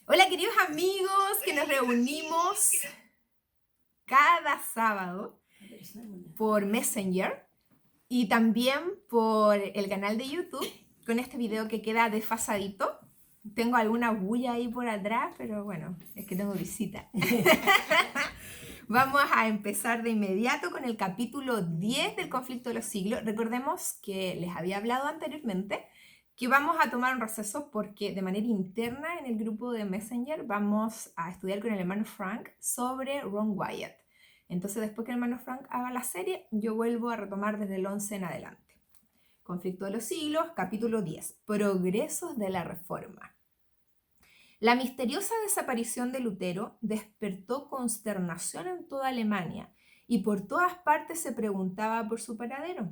Hola queridos amigos que nos reunimos cada sábado por Messenger y también por el canal de YouTube con este video que queda desfasadito. Tengo alguna bulla ahí por atrás, pero bueno, es que tengo visita. Vamos a empezar de inmediato con el capítulo 10 del conflicto de los siglos. Recordemos que les había hablado anteriormente que vamos a tomar un receso porque de manera interna en el grupo de Messenger vamos a estudiar con el hermano Frank sobre Ron Wyatt. Entonces después que el hermano Frank haga la serie, yo vuelvo a retomar desde el 11 en adelante. Conflicto de los siglos, capítulo 10. Progresos de la Reforma. La misteriosa desaparición de Lutero despertó consternación en toda Alemania y por todas partes se preguntaba por su paradero.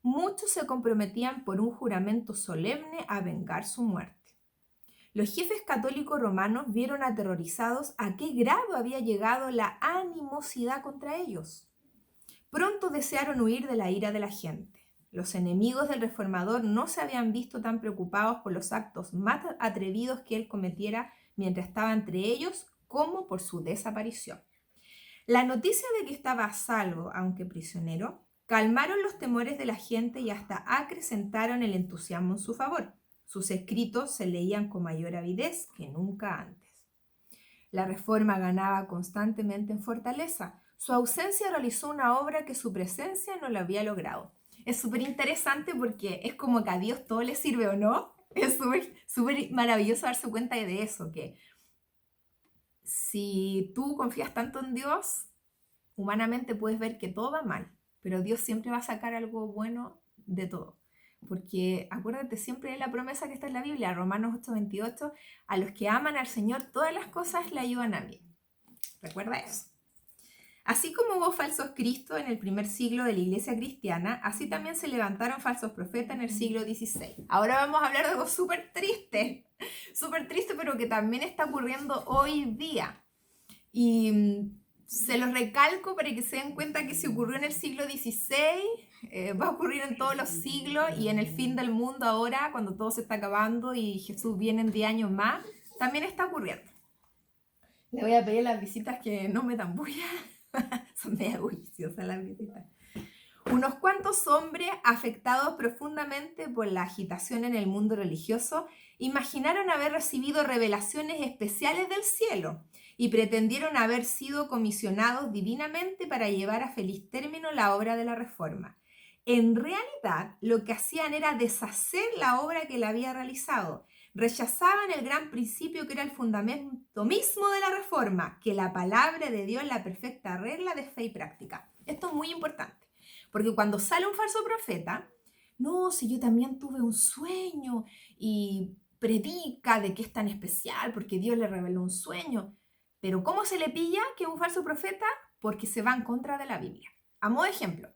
Muchos se comprometían por un juramento solemne a vengar su muerte. Los jefes católicos romanos vieron aterrorizados a qué grado había llegado la animosidad contra ellos. Pronto desearon huir de la ira de la gente. Los enemigos del reformador no se habían visto tan preocupados por los actos más atrevidos que él cometiera mientras estaba entre ellos como por su desaparición. La noticia de que estaba a salvo, aunque prisionero, calmaron los temores de la gente y hasta acrecentaron el entusiasmo en su favor. Sus escritos se leían con mayor avidez que nunca antes. La reforma ganaba constantemente en fortaleza. Su ausencia realizó una obra que su presencia no lo había logrado. Es súper interesante porque es como que a Dios todo le sirve, ¿o no? Es súper maravilloso darse cuenta de eso, que si tú confías tanto en Dios, humanamente puedes ver que todo va mal, pero Dios siempre va a sacar algo bueno de todo. Porque acuérdate siempre de la promesa que está en la Biblia, Romanos 8:28, a los que aman al Señor todas las cosas le ayudan a bien. Recuerda eso. Así como hubo falsos cristos en el primer siglo de la iglesia cristiana, así también se levantaron falsos profetas en el siglo XVI. Ahora vamos a hablar de algo súper triste, pero que también está ocurriendo hoy día. Y se los recalco para que se den cuenta que si ocurrió en el siglo XVI, va a ocurrir en todos los siglos y en el fin del mundo ahora, cuando todo se está acabando y Jesús viene en 10 años más, también está ocurriendo. Le voy a pedir a las visitas que no me dan bulla. Son medio juiciosas las visitas. Unos cuantos hombres afectados profundamente por la agitación en el mundo religioso imaginaron haber recibido revelaciones especiales del cielo y pretendieron haber sido comisionados divinamente para llevar a feliz término la obra de la Reforma. En realidad, lo que hacían era deshacer la obra que él había realizado. Rechazaban el gran principio que era el fundamento mismo de la Reforma, que la palabra de Dios es la perfecta regla de fe y práctica. Esto es muy importante. Porque cuando sale un falso profeta, no, si yo también tuve un sueño y predica de que es tan especial porque Dios le reveló un sueño. Pero ¿cómo se le pilla que es un falso profeta? Porque se va en contra de la Biblia. A modo de ejemplo,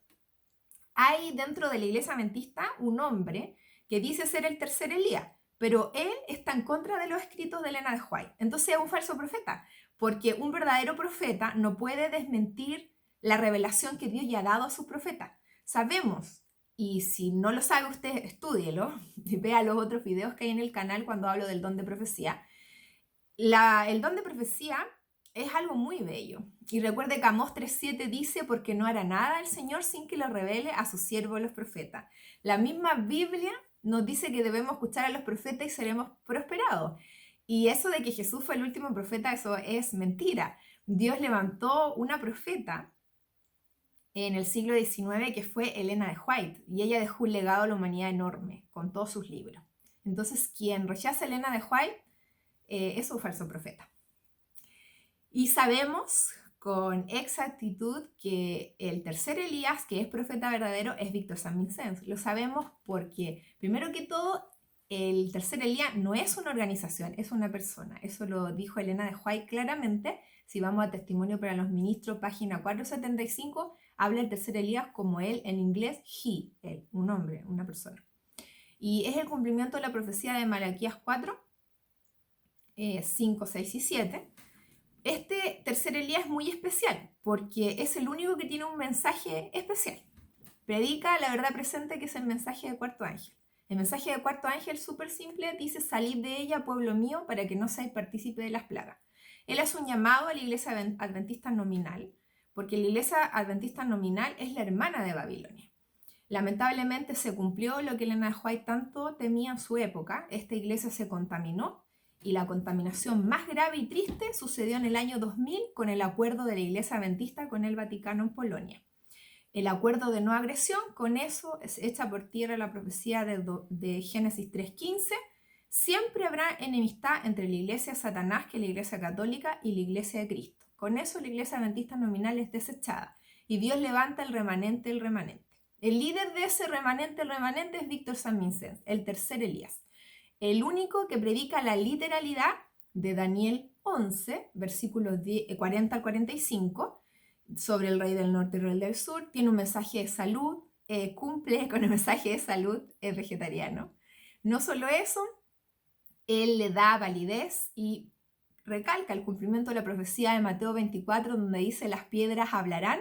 hay dentro de la iglesia adventista un hombre que dice ser el tercer Elías, pero él está en contra de los escritos de Elena de White. Entonces es un falso profeta, porque un verdadero profeta no puede desmentir la revelación que Dios ya ha dado a sus profetas. Sabemos, y si no lo sabe usted, estúdielo, vea los otros videos que hay en el canal cuando hablo del don de profecía. El don de profecía es algo muy bello. Y recuerde que Amós 3:7 dice, porque no hará nada el Señor sin que lo revele a sus siervos los profetas. La misma Biblia nos dice que debemos escuchar a los profetas y seremos prosperados. Y eso de que Jesús fue el último profeta, eso es mentira. Dios levantó una profeta en el siglo XIX que fue Elena de White, y ella dejó un legado a la humanidad enorme con todos sus libros. Entonces, quien rechaza a Elena de White es un falso profeta. Y sabemos con exactitud que el tercer Elías, que es profeta verdadero, es Víctor Saint Vincent. Lo sabemos porque, primero que todo, el tercer Elías no es una organización, es una persona. Eso lo dijo Elena de White claramente. Si vamos a Testimonio para los Ministros, página 475, habla el tercer Elías como él, en inglés, he, él, un hombre, una persona. Y es el cumplimiento de la profecía de Malaquías 4, 5, 6 y 7. Este tercer Elías es muy especial porque es el único que tiene un mensaje especial. Predica la verdad presente, que es el mensaje de cuarto ángel. El mensaje de cuarto ángel, súper simple, dice: salid de ella, pueblo mío, para que no seáis partícipe de las plagas. Él hace un llamado a la iglesia adventista nominal, porque la iglesia adventista nominal es la hermana de Babilonia. Lamentablemente se cumplió lo que Elena de White tanto temía en su época. Esta iglesia se contaminó, y la contaminación más grave y triste sucedió en el año 2000 con el acuerdo de la iglesia adventista con el Vaticano en Polonia. El acuerdo de no agresión, con eso es hecha por tierra la profecía de Génesis 3:15. Siempre habrá enemistad entre la iglesia de Satanás, que es la iglesia católica, y la iglesia de Cristo. Con eso la iglesia adventista nominal es desechada y Dios levanta el remanente del remanente. El líder de ese remanente, el remanente, es Víctor San Vicente, el tercer Elías, el único que predica la literalidad de Daniel 11, versículos 40 al 45, sobre el rey del norte y el rey del sur. Tiene un mensaje de salud, cumple con el mensaje de salud, es vegetariano. No solo eso, él le da validez y recalca el cumplimiento de la profecía de Mateo 24, donde dice: las piedras hablarán,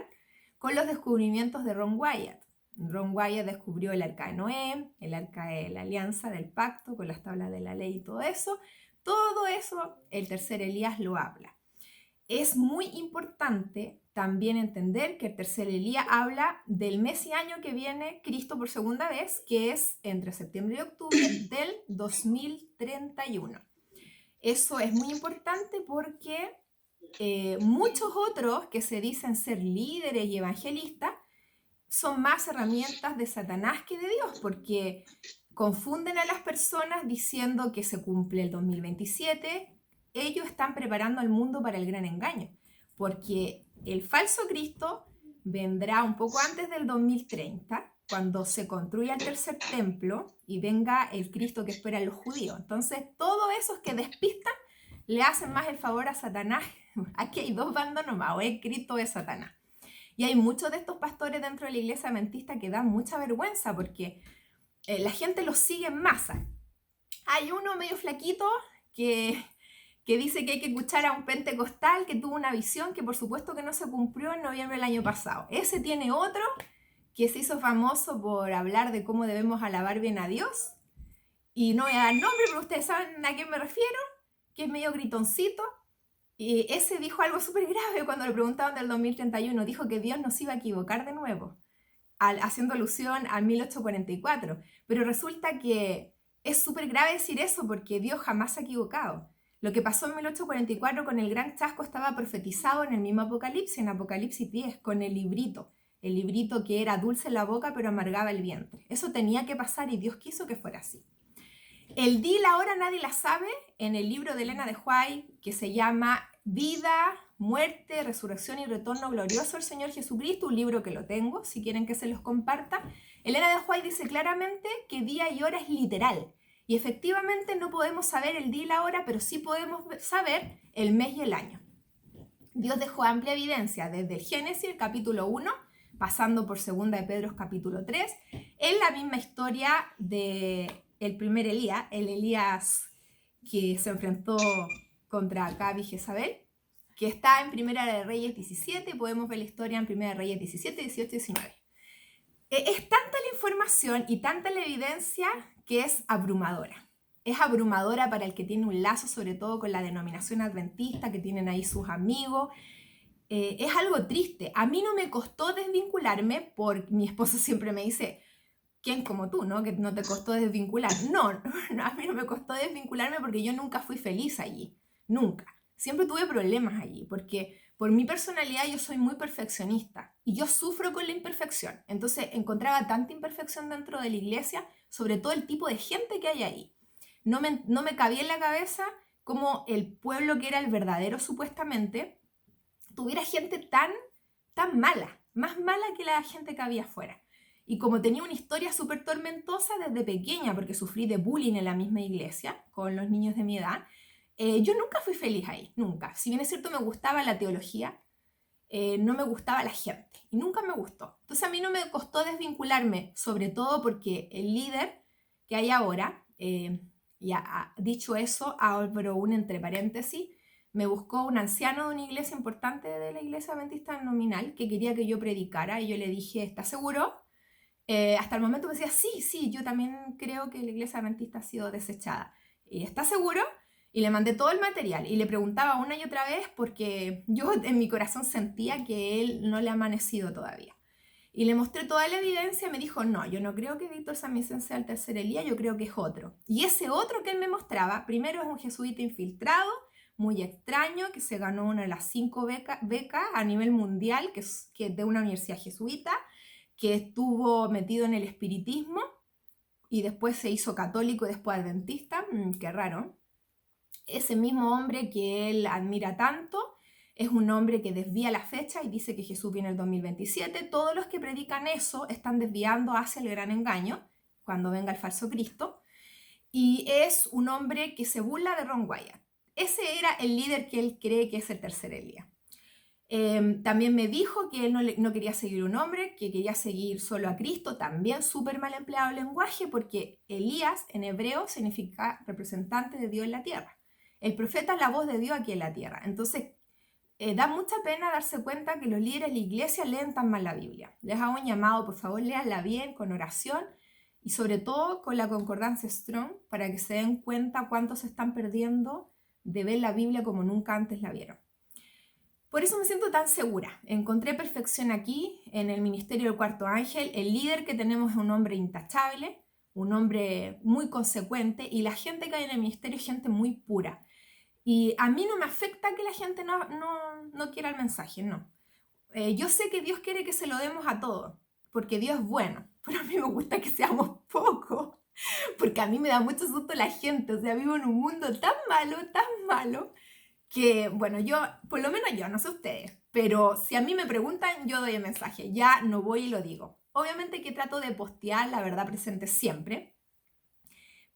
con los descubrimientos de Ron Wyatt. Ron Wyatt descubrió el arca de Noé, el arca de la alianza, del pacto, con las tablas de la ley y todo eso. Todo eso el tercer Elías lo habla. Es muy importante también entender que el tercer Elías habla del mes y año que viene Cristo por segunda vez, que es entre septiembre y octubre del 2031. Eso es muy importante porque muchos otros que se dicen ser líderes y evangelistas son más herramientas de Satanás que de Dios, porque confunden a las personas diciendo que se cumple el 2027. Ellos están preparando al mundo para el gran engaño, porque el falso Cristo vendrá un poco antes del 2030, cuando se construya el tercer templo y venga el Cristo que esperan los judíos. Entonces, todos esos que despistan le hacen más el favor a Satanás. Aquí hay dos bandos nomás: o es Cristo o es Satanás. Y hay muchos de estos pastores dentro de la iglesia adventista que dan mucha vergüenza, porque la gente los sigue en masa. Hay uno medio flaquito que dice que hay que escuchar a un pentecostal que tuvo una visión que por supuesto que no se cumplió en noviembre del año pasado. Ese tiene otro que se hizo famoso por hablar de cómo debemos alabar bien a Dios. Y no voy a dar nombre, pero ustedes saben a qué me refiero, que es medio gritoncito. Y ese dijo algo súper grave cuando le preguntaban del 2031. Dijo que Dios nos iba a equivocar de nuevo, haciendo alusión a 1844. Pero resulta que es súper grave decir eso, porque Dios jamás se ha equivocado. Lo que pasó en 1844 con el gran chasco estaba profetizado en el mismo Apocalipsis, en Apocalipsis 10, con el librito que era dulce en la boca pero amargaba el vientre. Eso tenía que pasar y Dios quiso que fuera así. El día y la hora nadie la sabe, en el libro de Elena de White, que se llama Vida, Muerte, Resurrección y Retorno Glorioso del Señor Jesucristo, un libro que lo tengo, si quieren que se los comparta. Elena de White dice claramente que día y hora es literal. Y efectivamente no podemos saber el día y la hora, pero sí podemos saber el mes y el año. Dios dejó amplia evidencia desde el Génesis, el capítulo 1, pasando por 2 de Pedro, capítulo 3, en la misma historia de el primer Elías, el Elías que se enfrentó contra Acab y Jezabel, que está en Primera de Reyes 17, podemos ver la historia en Primera de Reyes 17, 18 y 19. Es tanta la información y tanta la evidencia que es abrumadora. Es abrumadora para el que tiene un lazo, sobre todo con la denominación adventista, que tienen ahí sus amigos. Es algo triste. A mí no me costó desvincularme, porque mi esposo siempre me dice: ¿quién como tú, no? Que no te costó desvincular. No, a mí no me costó desvincularme porque yo nunca fui feliz allí. Nunca. Siempre tuve problemas allí, porque por mi personalidad yo soy muy perfeccionista y yo sufro con la imperfección. Entonces encontraba tanta imperfección dentro de la iglesia, sobre todo el tipo de gente que hay ahí. No me cabía en la cabeza cómo el pueblo, que era el verdadero supuestamente, tuviera gente tan mala, más mala que la gente que había afuera. Y como tenía una historia súper tormentosa desde pequeña, porque sufrí de bullying en la misma iglesia con los niños de mi edad, yo nunca fui feliz ahí, nunca. Si bien es cierto me gustaba la teología, no me gustaba la gente y nunca me gustó. Entonces a mí no me costó desvincularme, sobre todo porque el líder que hay ahora, dicho eso, abro un entre paréntesis, me buscó un anciano de una iglesia importante de la iglesia adventista nominal que quería que yo predicara, y yo le dije: ¿estás seguro? hasta el momento me decía, sí, yo también creo que la iglesia adventista ha sido desechada. ¿Y está seguro? Y le mandé todo el material y le preguntaba una y otra vez porque yo en mi corazón sentía que él no le ha amanecido todavía. Y le mostré toda la evidencia y me dijo, no, yo no creo que Víctor San Vicente sea el tercer Elías, yo creo que es otro. Y ese otro que él me mostraba, primero es un jesuita infiltrado, muy extraño, que se ganó una de las 5 becas a nivel mundial, que es de una universidad jesuita, que estuvo metido en el espiritismo y después se hizo católico y después adventista, qué raro. Ese mismo hombre que él admira tanto es un hombre que desvía la fecha y dice que Jesús viene en el 2027. Todos los que predican eso están desviando hacia el gran engaño, cuando venga el falso Cristo. Y es un hombre que se burla de Ron Wyatt. Ese era el líder que él cree que es el tercer Elías. También me dijo que él no quería seguir un hombre, que quería seguir solo a Cristo. También súper mal empleado el lenguaje, porque Elías en hebreo significa representante de Dios en la tierra. El profeta es la voz de Dios aquí en la tierra. Entonces, da mucha pena darse cuenta que los líderes de la iglesia leen tan mal la Biblia. Les hago un llamado, por favor, léanla bien, con oración y sobre todo con la concordancia Strong, para que se den cuenta cuánto se están perdiendo de ver la Biblia como nunca antes la vieron. Por eso me siento tan segura. Encontré perfección aquí, en el ministerio del Cuarto Ángel. El líder que tenemos es un hombre intachable, un hombre muy consecuente, y la gente que hay en el ministerio es gente muy pura. Y a mí no me afecta que la gente no quiera el mensaje, no. Yo sé que Dios quiere que se lo demos a todos, porque Dios es bueno, pero a mí me gusta que seamos pocos, porque a mí me da mucho susto la gente. O sea, vivo en un mundo tan malo, que, bueno, yo, por lo menos yo, no sé ustedes, pero si a mí me preguntan, yo doy el mensaje, ya no voy y lo digo. Obviamente que trato de postear la verdad presente siempre,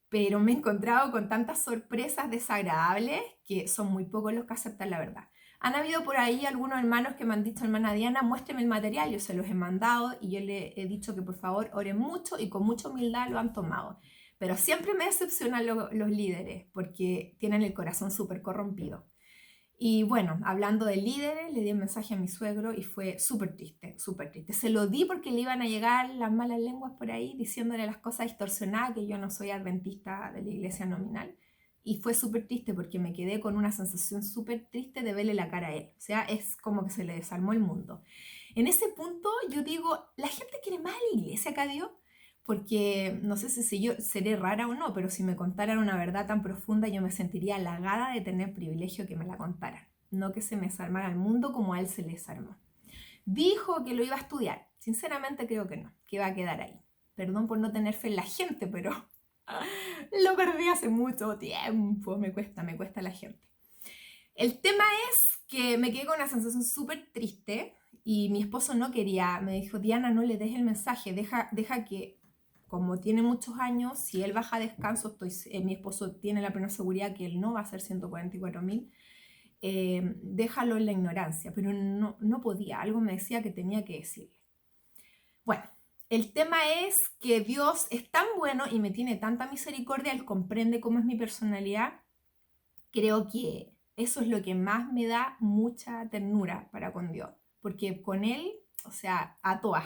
pero me he encontrado con tantas sorpresas desagradables que son muy pocos los que aceptan la verdad. Han habido por ahí algunos hermanos que me han dicho, hermana Diana, muéstreme el material, yo se los he mandado y yo le he dicho que por favor oren mucho y con mucha humildad lo han tomado. Pero siempre me decepcionan los líderes porque tienen el corazón súper corrompido. Y bueno, hablando de líderes, le di un mensaje a mi suegro y fue súper triste, súper triste. Se lo di porque le iban a llegar las malas lenguas por ahí diciéndole las cosas distorsionadas, que yo no soy adventista de la iglesia nominal. Y fue súper triste porque me quedé con una sensación súper triste de verle la cara a él. O sea, es como que se le desarmó el mundo. En ese punto yo digo, la gente quiere más a la iglesia que a Dios, porque no sé si yo seré rara o no, pero si me contaran una verdad tan profunda, yo me sentiría halagada de tener privilegio que me la contaran, no que se me desarmara el mundo como a él se le desarmó. Dijo que lo iba a estudiar, sinceramente creo que no, que va a quedar ahí. Perdón por no tener fe en la gente, pero lo perdí hace mucho tiempo, me cuesta la gente. El tema es que me quedé con una sensación súper triste y mi esposo no quería, me dijo, Diana, no le des el mensaje, deja que, como tiene muchos años, si él baja a descanso, mi esposo tiene la plena seguridad que él no va a hacer 144.000, déjalo en la ignorancia, pero no podía, algo me decía que tenía que decirle. Bueno, el tema es que Dios es tan bueno y me tiene tanta misericordia, Él comprende cómo es mi personalidad. Creo que eso es lo que más me da mucha ternura para con Dios, porque con Él, o sea, a todas.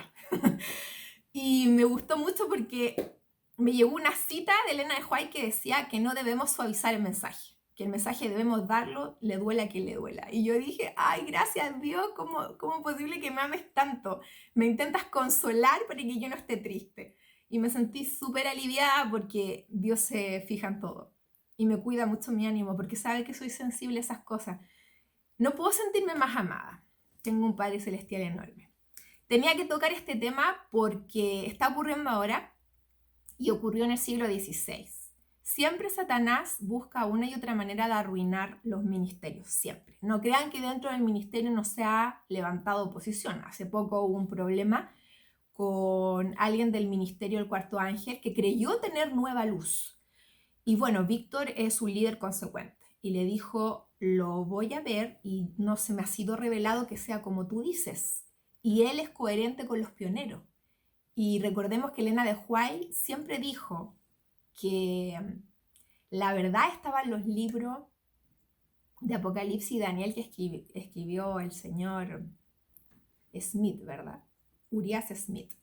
Y me gustó mucho porque me llegó una cita de Elena de White que decía que no debemos suavizar el mensaje, que el mensaje debemos darlo, le duela a quien le duela. Y yo dije, ay, gracias Dios, ¿cómo es posible que me ames tanto? Me intentas consolar para que yo no esté triste. Y me sentí súper aliviada porque Dios se fija en todo. Y me cuida mucho mi ánimo porque sabe que soy sensible a esas cosas. No puedo sentirme más amada. Tengo un Padre Celestial enorme. Tenía que tocar este tema porque está ocurriendo ahora y ocurrió en el siglo XVI. Siempre Satanás busca una y otra manera de arruinar los ministerios, siempre. No crean que dentro del ministerio no se ha levantado oposición. Hace poco hubo un problema con alguien del ministerio del Cuarto Ángel que creyó tener nueva luz. Y bueno, Víctor es un líder consecuente y le dijo, lo voy a ver y no se me ha sido revelado que sea como tú dices. Y él es coherente con los pioneros. Y recordemos que Elena de White siempre dijo que la verdad estaba en los libros de Apocalipsis y Daniel que escribió el señor Smith, ¿verdad? Urias Smith.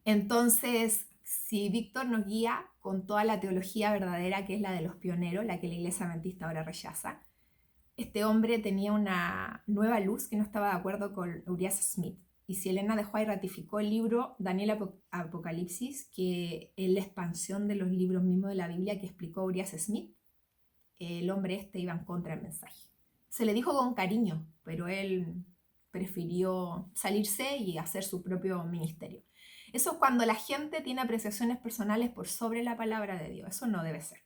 Entonces, si Víctor nos guía con toda la teología verdadera, que es la de los pioneros, la que la Iglesia Adventista ahora rechaza, este hombre tenía una nueva luz que no estaba de acuerdo con Uriah Smith. Y si Elena de White ratificó el libro Daniel Apocalipsis, que es la expansión de los libros mismos de la Biblia que explicó Uriah Smith, el hombre este iba en contra del mensaje. Se le dijo con cariño, pero él prefirió salirse y hacer su propio ministerio. Eso es cuando la gente tiene apreciaciones personales por sobre la palabra de Dios. Eso no debe ser.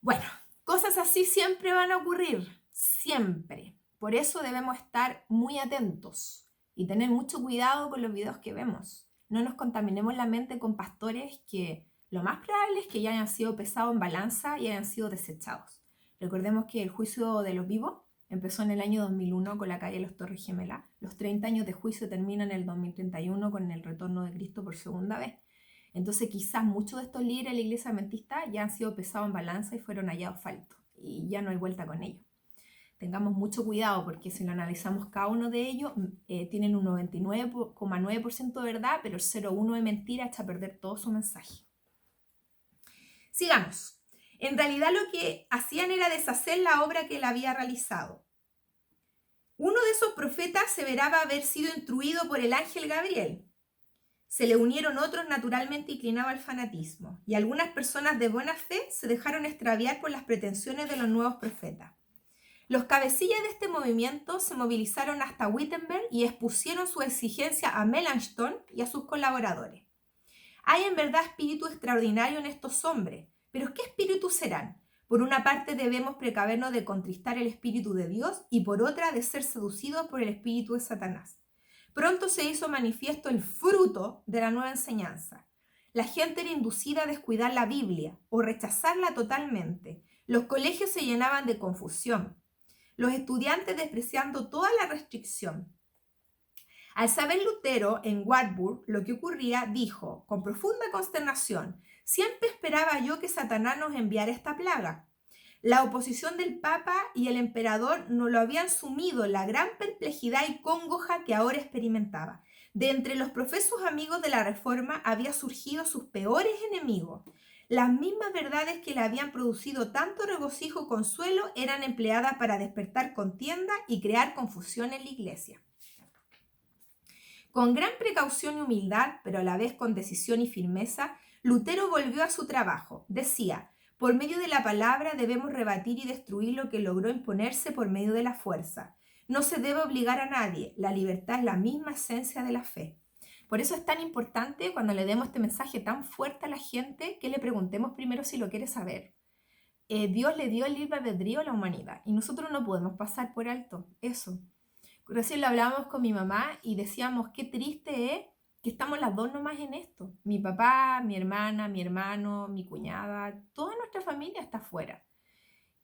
Bueno, cosas así siempre van a ocurrir, siempre. Por eso debemos estar muy atentos y tener mucho cuidado con los videos que vemos. No nos contaminemos la mente con pastores que lo más probable es que ya hayan sido pesados en balanza y hayan sido desechados. Recordemos que el juicio de los vivos empezó en el año 2001 con la calle de los Torres Gemelas. Los 30 años de juicio terminan en el 2031 con el retorno de Cristo por segunda vez. Entonces quizás muchos de estos líderes de la Iglesia Adventista ya han sido pesados en balanza y fueron hallados faltos y ya no hay vuelta con ellos. Tengamos mucho cuidado porque si lo analizamos cada uno de ellos, tienen un 99,9% de verdad, pero el 0,1% de mentira echa a perder todo su mensaje. Sigamos. En realidad lo que hacían era deshacer la obra que él había realizado. Uno de esos profetas aseveraba haber sido instruido por el ángel Gabriel. Se le unieron otros naturalmente inclinados al fanatismo, y algunas personas de buena fe se dejaron extraviar por las pretensiones de los nuevos profetas. Los cabecillas de este movimiento se movilizaron hasta Wittenberg y expusieron su exigencia a Melanchthon y a sus colaboradores. Hay en verdad espíritu extraordinario en estos hombres, pero ¿qué espíritus serán? Por una parte debemos precavernos de contristar el espíritu de Dios y por otra de ser seducidos por el espíritu de Satanás. Pronto se hizo manifiesto el fruto de la nueva enseñanza. La gente era inducida a descuidar la Biblia o rechazarla totalmente. Los colegios se llenaban de confusión. Los estudiantes despreciando toda la restricción. Al saber Lutero en Wartburg lo que ocurría, dijo, con profunda consternación, siempre esperaba yo que Satanás nos enviara esta plaga. La oposición del Papa y el emperador no lo habían sumido en la gran perplejidad y congoja que ahora experimentaba. De entre los profesos amigos de la Reforma había surgido sus peores enemigos. Las mismas verdades que le habían producido tanto regocijo y consuelo eran empleadas para despertar contienda y crear confusión en la Iglesia. Con gran precaución y humildad, pero a la vez con decisión y firmeza, Lutero volvió a su trabajo. Decía, por medio de la palabra debemos rebatir y destruir lo que logró imponerse por medio de la fuerza. No se debe obligar a nadie, la libertad es la misma esencia de la fe. Por eso es tan importante cuando le demos este mensaje tan fuerte a la gente que le preguntemos primero si lo quiere saber. Dios le dio el libre albedrío a la humanidad y nosotros no podemos pasar por alto eso. Recién lo hablábamos con mi mamá y decíamos qué triste es que estamos las dos nomás en esto. Mi papá, mi hermana, mi hermano, mi cuñada, toda nuestra familia está afuera.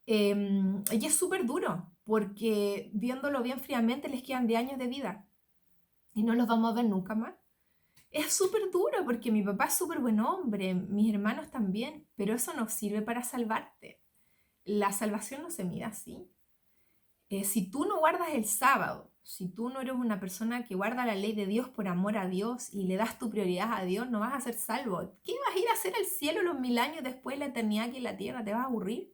Y es súper duro porque viéndolo bien fríamente les quedan 10 años de vida y no los vamos a ver nunca más. Es súper duro porque mi papá es súper buen hombre, mis hermanos también, pero eso no sirve para salvarte. La salvación no se mide así. Si tú no guardas el sábado, si tú no eres una persona que guarda la ley de Dios por amor a Dios y le das tu prioridad a Dios, no vas a ser salvo. ¿Qué vas a ir a hacer al cielo los 1000 años después de la eternidad aquí en la tierra? ¿Te vas a aburrir?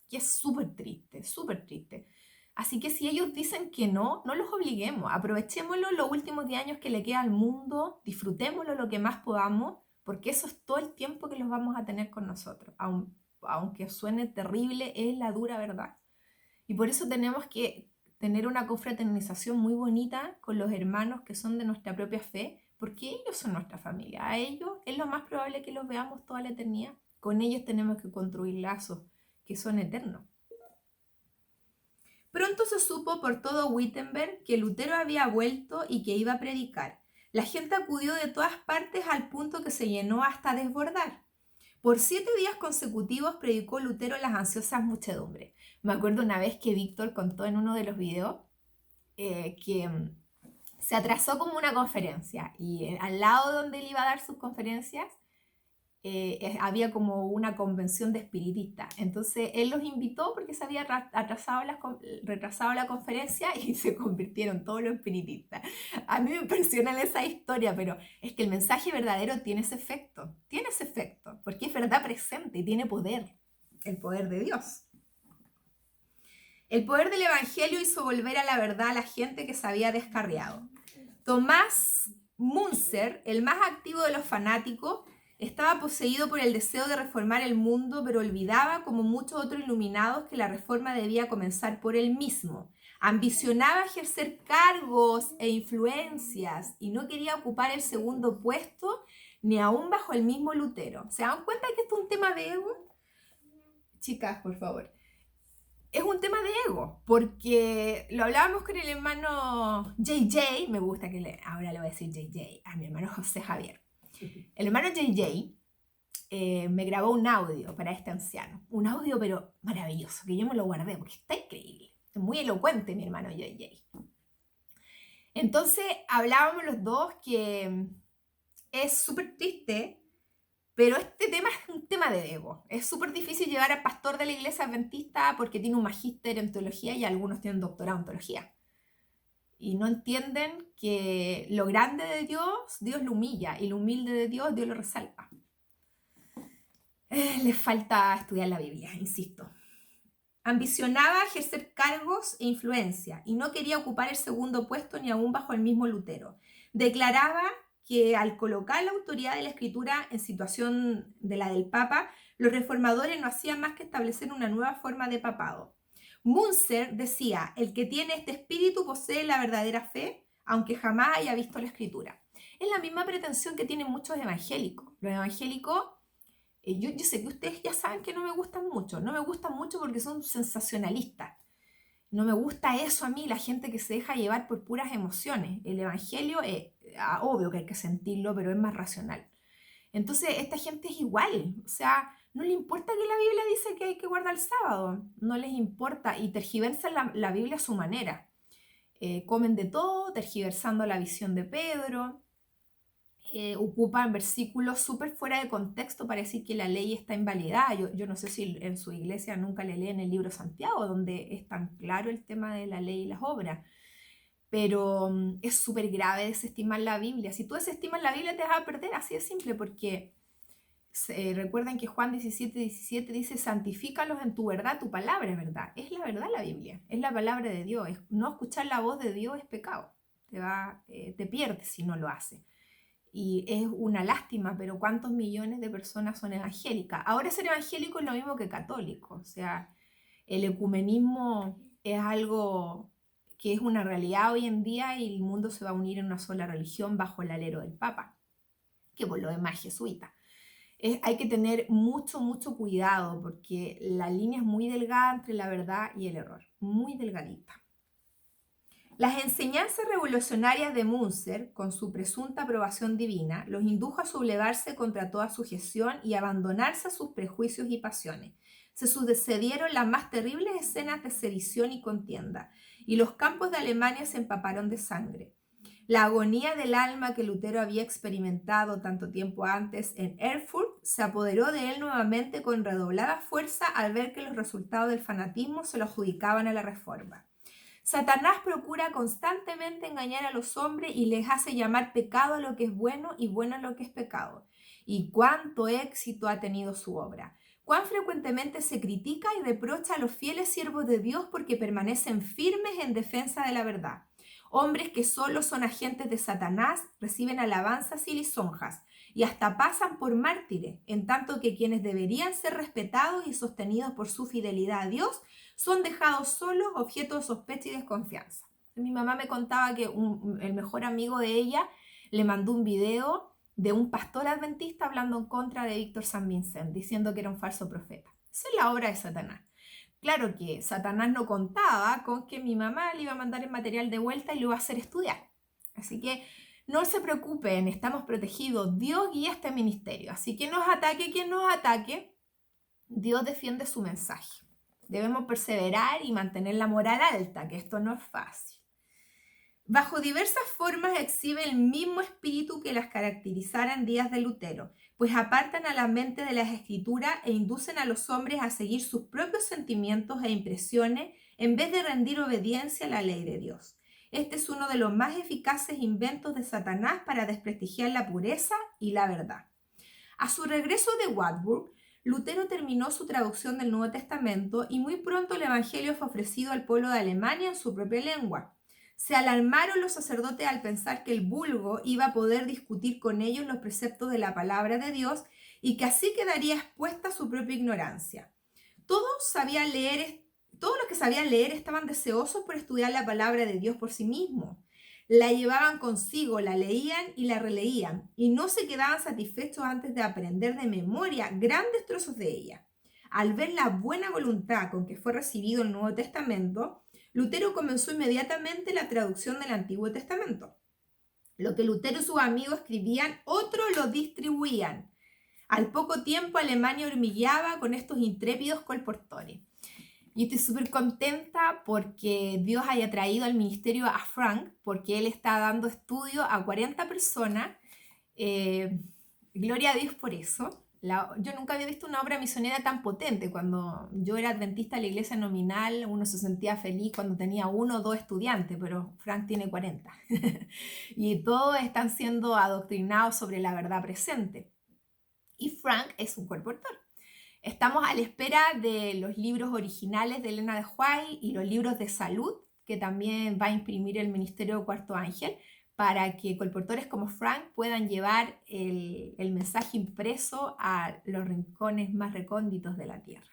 Y es súper triste, súper triste. Así que si ellos dicen que no, no los obliguemos. Aprovechémoslo los últimos 10 años que le queda al mundo, disfrutémoslo lo que más podamos, porque eso es todo el tiempo que los vamos a tener con nosotros. Aunque suene terrible, es la dura verdad. Y por eso tenemos que tener una confraternización muy bonita con los hermanos que son de nuestra propia fe, porque ellos son nuestra familia. A ellos es lo más probable que los veamos toda la eternidad. Con ellos tenemos que construir lazos que son eternos. Pronto se supo por todo Wittenberg que Lutero había vuelto y que iba a predicar. La gente acudió de todas partes al punto que se llenó hasta desbordar. Por 7 días consecutivos predicó Lutero a las ansiosas muchedumbres. Me acuerdo una vez que Víctor contó en uno de los videos que se atrasó como una conferencia y al lado donde él iba a dar sus conferencias había como una convención de espiritistas. Entonces él los invitó porque se había retrasado la conferencia y se convirtieron todos los espiritistas. A mí me impresiona esa historia, pero es que el mensaje verdadero tiene ese efecto, porque es verdad presente y tiene poder, el poder de Dios. El poder del Evangelio hizo volver a la verdad a la gente que se había descarriado. Tomás Munzer, el más activo de los fanáticos, estaba poseído por el deseo de reformar el mundo, pero olvidaba, como muchos otros iluminados, que la reforma debía comenzar por él mismo. Ambicionaba ejercer cargos e influencias y no quería ocupar el segundo puesto, ni aún bajo el mismo Lutero. ¿Se dan cuenta que esto es un tema de ego? Chicas, por favor. Es un tema de ego, porque lo hablábamos con el hermano JJ, me gusta ahora le voy a decir JJ, a mi hermano José Javier. El hermano JJ me grabó un audio para este anciano, un audio pero maravilloso, que yo me lo guardé porque está increíble, es muy elocuente mi hermano JJ. Entonces hablábamos los dos que es súper triste, pero este tema es un tema de ego. Es súper difícil llevar al pastor de la iglesia adventista porque tiene un magíster en teología y algunos tienen doctorado en teología. Y no entienden que lo grande de Dios lo humilla, y lo humilde de Dios lo resalta. Les falta estudiar la Biblia, insisto. Ambicionaba ejercer cargos e influencia y no quería ocupar el segundo puesto ni aún bajo el mismo Lutero. Declaraba que al colocar la autoridad de la escritura en situación de la del Papa, los reformadores no hacían más que establecer una nueva forma de papado. Munzer decía: el que tiene este espíritu posee la verdadera fe, aunque jamás haya visto la escritura. Es la misma pretensión que tienen muchos evangélicos. Los evangélicos, yo sé que ustedes ya saben que no me gustan mucho porque son sensacionalistas. No me gusta eso a mí, la gente que se deja llevar por puras emociones. El evangelio es obvio que hay que sentirlo, pero es más racional. Entonces, esta gente es igual. O sea, no le importa que la Biblia dice que hay que guardar el sábado. No les importa y tergiversan la Biblia a su manera. Comen de todo, tergiversando la visión de Pedro. Ocupan versículos súper fuera de contexto para decir que la ley está invalidada. Yo no sé si en su iglesia nunca le leen el libro Santiago, donde es tan claro el tema de la ley y las obras. Pero es súper grave desestimar la Biblia. Si tú desestimas la Biblia te vas a perder, así de simple, porque recuerden que Juan 17:17 dice: santifícalos en tu verdad, tu palabra es verdad. Es la verdad la Biblia, es la palabra de Dios. No escuchar la voz de Dios es pecado. Te pierdes si no lo haces. Y es una lástima, pero ¿cuántos millones de personas son evangélicas? Ahora ser evangélico es lo mismo que católico. O sea, el ecumenismo es algo que es una realidad hoy en día y el mundo se va a unir en una sola religión bajo el alero del Papa, que por lo demás es jesuita. Hay que tener mucho, mucho cuidado porque la línea es muy delgada entre la verdad y el error, muy delgadita. Las enseñanzas revolucionarias de Munzer, con su presunta aprobación divina, los indujo a sublevarse contra toda sujeción y abandonarse a sus prejuicios y pasiones. Se sucedieron las más terribles escenas de sedición y contienda, y los campos de Alemania se empaparon de sangre. La agonía del alma que Lutero había experimentado tanto tiempo antes en Erfurt se apoderó de él nuevamente con redoblada fuerza al ver que los resultados del fanatismo se lo adjudicaban a la reforma. Satanás procura constantemente engañar a los hombres y les hace llamar pecado a lo que es bueno y bueno a lo que es pecado. Y cuánto éxito ha tenido su obra. Cuán frecuentemente se critica y reprocha a los fieles siervos de Dios porque permanecen firmes en defensa de la verdad. Hombres que solo son agentes de Satanás reciben alabanzas y lisonjas y hasta pasan por mártires, en tanto que quienes deberían ser respetados y sostenidos por su fidelidad a Dios son dejados solos, objeto de sospecha y desconfianza. Mi mamá me contaba que el mejor amigo de ella le mandó un video de un pastor adventista hablando en contra de Víctor San Vincent, diciendo que era un falso profeta. Esa es la obra de Satanás. Claro que Satanás no contaba con que mi mamá le iba a mandar el material de vuelta y lo iba a hacer estudiar. Así que no se preocupen, estamos protegidos. Dios guía este ministerio. Así que nos ataque quien nos ataque, Dios defiende su mensaje. Debemos perseverar y mantener la moral alta, que esto no es fácil. Bajo diversas formas exhibe el mismo espíritu que las caracterizara en días de Lutero, pues apartan a la mente de las escrituras e inducen a los hombres a seguir sus propios sentimientos e impresiones en vez de rendir obediencia a la ley de Dios. Este es uno de los más eficaces inventos de Satanás para desprestigiar la pureza y la verdad. A su regreso de Wartburg, Lutero terminó su traducción del Nuevo Testamento y muy pronto el Evangelio fue ofrecido al pueblo de Alemania en su propia lengua. Se alarmaron los sacerdotes al pensar que el vulgo iba a poder discutir con ellos los preceptos de la palabra de Dios y que así quedaría expuesta su propia ignorancia. Todos los que sabían leer estaban deseosos por estudiar la palabra de Dios por sí mismos. La llevaban consigo, la leían y la releían, y no se quedaban satisfechos antes de aprender de memoria grandes trozos de ella. Al ver la buena voluntad con que fue recibido el Nuevo Testamento, Lutero comenzó inmediatamente la traducción del Antiguo Testamento. Lo que Lutero y sus amigos escribían, otros lo distribuían. Al poco tiempo, Alemania hormigueaba con estos intrépidos colportores. Y estoy súper contenta porque Dios haya traído al ministerio a Frank, porque él está dando estudio a 40 personas. Gloria a Dios por eso. Yo nunca había visto una obra misionera tan potente. Cuando yo era adventista de la iglesia nominal, uno se sentía feliz cuando tenía 1 o 2 estudiantes, pero Frank tiene 40. Y todos están siendo adoctrinados sobre la verdad presente. Y Frank es un colportor. Estamos a la espera de los libros originales de Elena de White y los libros de salud que también va a imprimir el Ministerio Cuarto Ángel para que colportores como Frank puedan llevar el mensaje impreso a los rincones más recónditos de la tierra.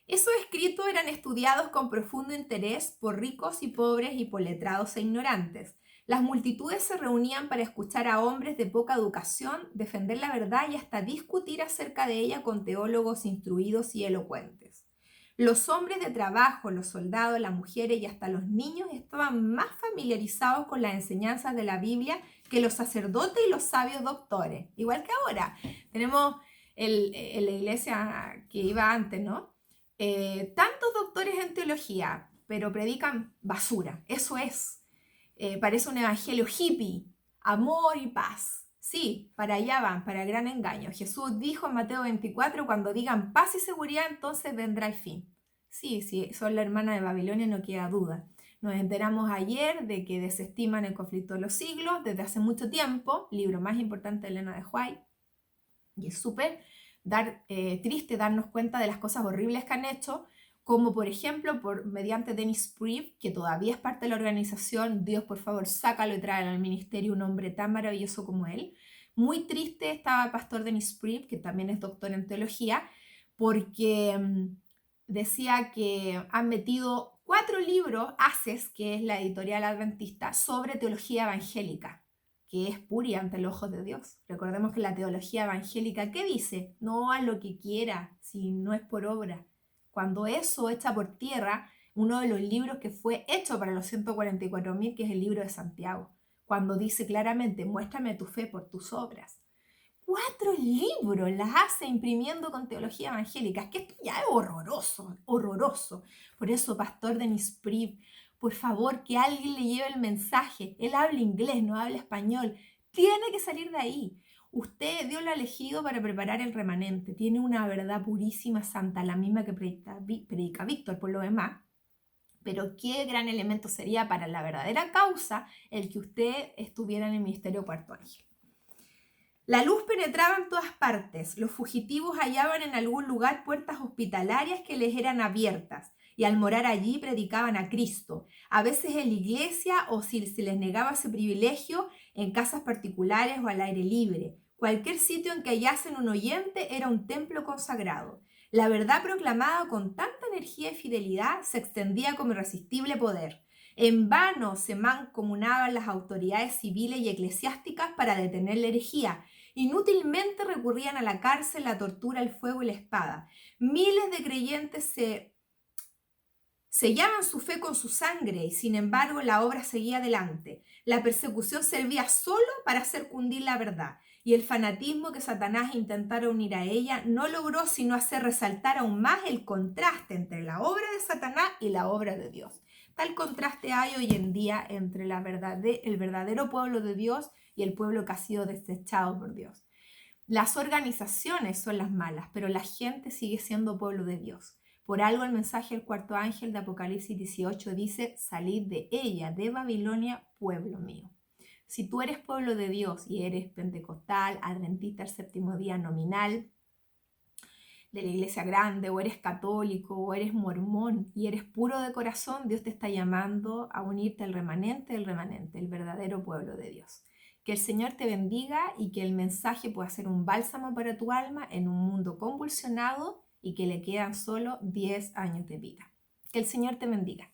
Esos escritos eran estudiados con profundo interés por ricos y pobres y por letrados e ignorantes. Las multitudes se reunían para escuchar a hombres de poca educación, defender la verdad y hasta discutir acerca de ella con teólogos instruidos y elocuentes. Los hombres de trabajo, los soldados, las mujeres y hasta los niños estaban más familiarizados con las enseñanzas de la Biblia que los sacerdotes y los sabios doctores. Igual que ahora, tenemos en la iglesia que iba antes, ¿no? Tantos doctores en teología, pero predican basura, eso es. Parece un evangelio hippie, amor y paz. Sí, para allá van, para gran engaño. Jesús dijo en Mateo 24, cuando digan paz y seguridad, entonces vendrá el fin. Sí, son la hermana de Babilonia, no queda duda. Nos enteramos ayer de que desestiman el conflicto de los siglos desde hace mucho tiempo, libro más importante de Elena de White, y es súper triste darnos cuenta de las cosas horribles que han hecho, como por ejemplo mediante Dennis Priebe, que todavía es parte de la organización. Dios, por favor, sácalo y tráelo al ministerio, un hombre tan maravilloso como él. Muy triste estaba el pastor Dennis Priebe, que también es doctor en teología, porque decía que han metido 4 libros, ACES, que es la editorial adventista, sobre teología evangélica, que es puria ante los ojos de Dios. Recordemos que la teología evangélica, ¿qué dice? No haz lo que quiera, si no es por obra. Cuando eso echa por tierra uno de los libros que fue hecho para los 144.000, que es el libro de Santiago, cuando dice claramente, muéstrame tu fe por tus obras. 4 libros las hace imprimiendo con teología evangélica. Es que esto ya es horroroso, horroroso. Por eso, pastor Dennis Priebe, por favor, que alguien le lleve el mensaje. Él habla inglés, no habla español. Tiene que salir de ahí. Usted, Dios lo ha elegido para preparar el remanente. Tiene una verdad purísima, santa, la misma que predica Víctor por lo demás. Pero qué gran elemento sería para la verdadera causa el que usted estuviera en el ministerio Cuarto Ángel. La luz penetraba en todas partes. Los fugitivos hallaban en algún lugar puertas hospitalarias que les eran abiertas y al morar allí predicaban a Cristo, a veces en la iglesia o si se les negaba ese privilegio, en casas particulares o al aire libre. Cualquier sitio en que hallasen un oyente era un templo consagrado. La verdad proclamada con tanta energía y fidelidad se extendía con irresistible poder. En vano se mancomunaban las autoridades civiles y eclesiásticas para detener la herejía. Inútilmente recurrían a la cárcel, la tortura, el fuego y la espada. Miles de creyentes sellaban su fe con su sangre y sin embargo la obra seguía adelante. La persecución servía solo para hacer cundir la verdad y el fanatismo que Satanás intentara unir a ella no logró sino hacer resaltar aún más el contraste entre la obra de Satanás y la obra de Dios. Tal contraste hay hoy en día entre el verdadero pueblo de Dios y el pueblo que ha sido desechado por Dios. Las organizaciones son las malas, pero la gente sigue siendo pueblo de Dios. Por algo el mensaje del cuarto ángel de Apocalipsis 18 dice, salid de ella, de Babilonia, pueblo mío. Si tú eres pueblo de Dios y eres pentecostal, adventista del séptimo día nominal, de la iglesia grande, o eres católico, o eres mormón y eres puro de corazón, Dios te está llamando a unirte al remanente del remanente, el verdadero pueblo de Dios. Que el Señor te bendiga y que el mensaje pueda ser un bálsamo para tu alma en un mundo convulsionado y que le quedan solo 10 años de vida. Que el Señor te bendiga.